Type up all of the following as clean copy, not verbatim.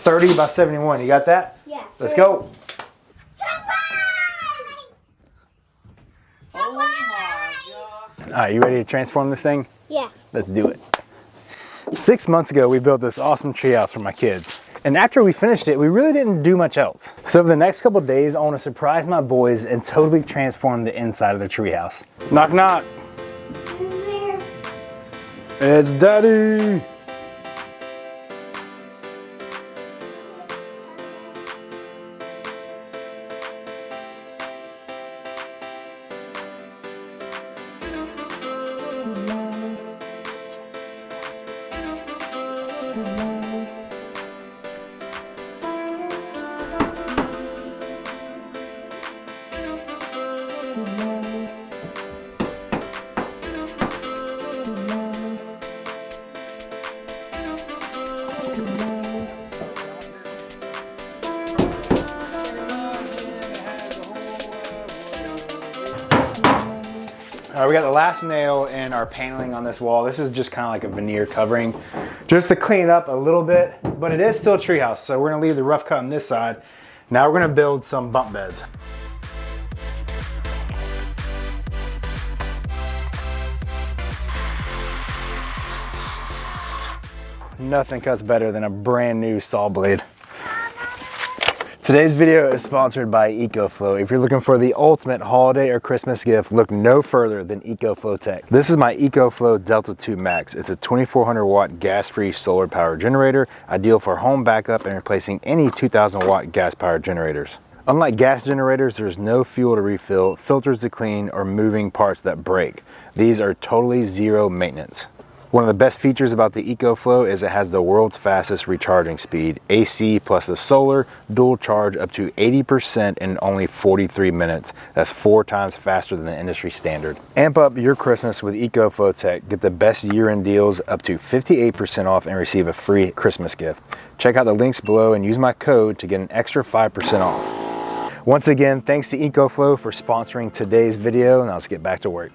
30 by 71. You got that? Yeah. Let's go. Oh my God. All right, you ready to transform this thing? Yeah. Let's do it. 6 months ago, we built this awesome treehouse for my kids. And after we finished it, we really didn't do much else. So over the next couple of days, I want to surprise my boys and totally transform the inside of the treehouse. Knock, knock. It's Daddy. All right, we got the last nail in our paneling on this wall. This is just kind of like a veneer covering, just to clean it up a little bit, but it is still a treehouse, so we're gonna leave the rough cut on this side. Now we're gonna build some bunk beds. Nothing cuts better than a brand new saw blade. Today's video is sponsored by EcoFlow. If you're looking for the ultimate holiday or Christmas gift, look no further than EcoFlow Tech. This is my EcoFlow Delta 2 Max. It's a 2400 watt gas-free solar power generator, ideal for home backup and replacing any 2000 watt gas powered generators. Unlike gas generators, there's no fuel to refill, filters to clean, or moving parts that break. These are totally zero maintenance. One of the best features about the EcoFlow is it has the world's fastest recharging speed. AC plus the solar, dual charge up to 80% in only 43 minutes. That's 4 times faster than the industry standard. Amp up your Christmas with EcoFlow Tech. Get the best year-end deals up to 58% off and receive a free Christmas gift. Check out the links below and use my code to get an extra 5% off. Once again, thanks to EcoFlow for sponsoring today's video. Now let's get back to work.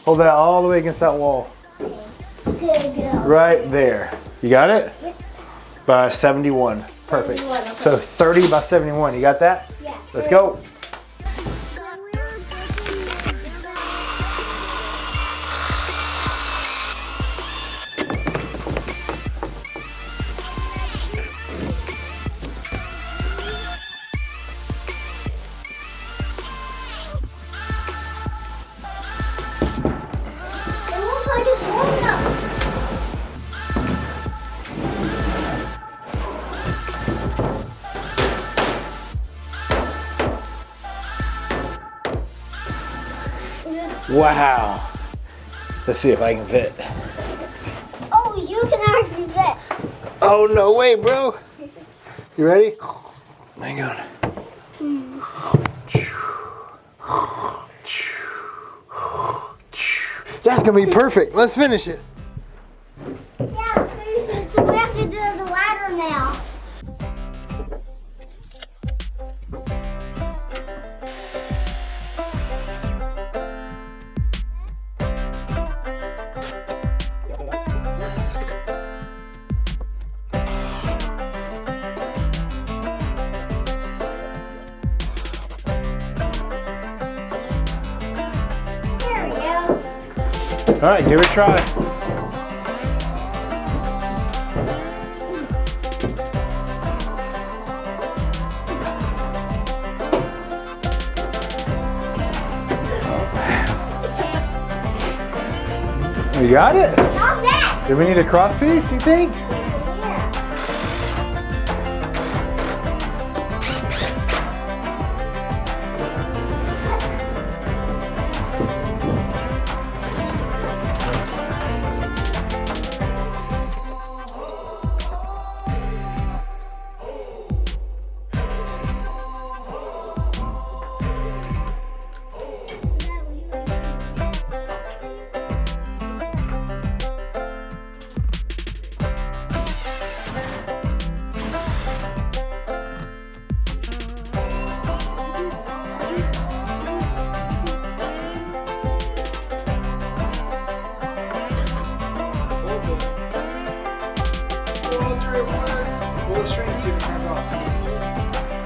Hold that all the way against that wall. Right there. You got it? Yep. By 71. Perfect. 71, okay. So 30 by 71. You got that? Yeah. Let's go. Wow. Let's see if I can fit. Oh, you can actually fit. Oh, no way, bro. You ready? Hang on. That's gonna be perfect. Let's finish it. Yeah, finish it. So we have to do the ladder now. All right, give it a try. You got it? Not bad. Do we need a cross piece, you think? Yeah. Pull the string, see if it turns off.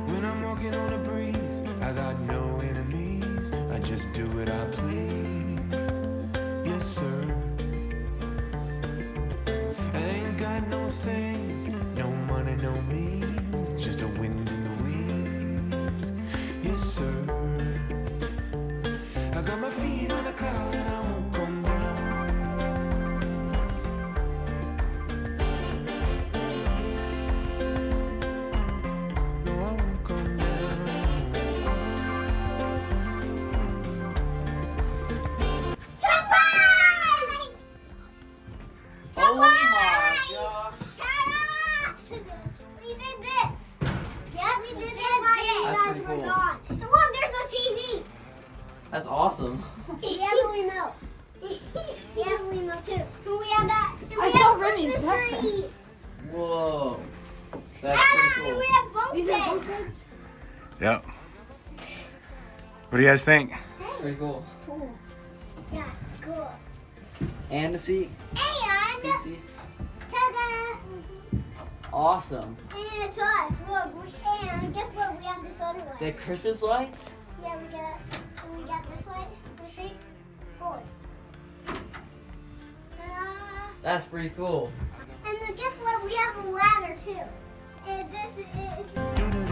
When I'm walking on a breeze, I got no enemies. I just do what I please. Yes, sir. I ain't got no things, no money, no means. Just a wind in the wings. Yes, sir. I got my feet on a cloud and I won't come down. No, I won't come down. Surprise! Oh my Surprise! gosh. Ta-da! We did this. Yeah, we did this while you That's guys pretty were cool. gone. And look, there's the TV. That's awesome. We have a remote. We have a remote too. And we have that. And we I have saw a Remy's Christmas backpack. tree. Whoa. That's Ta-da! pretty And we cool. have bunk These are beds. bunk beds. Yep. What do you guys think? That's pretty cool. Cool. Yeah, it's cool. And the seat. And Two seats. ta-da! Awesome. And it's us. Look, and guess what? We have this other one. The Christmas lights? Yeah, we got this light. This seat. Forward. Ta-da! That's pretty cool. And then guess what? We have a ladder too. And this is. Do do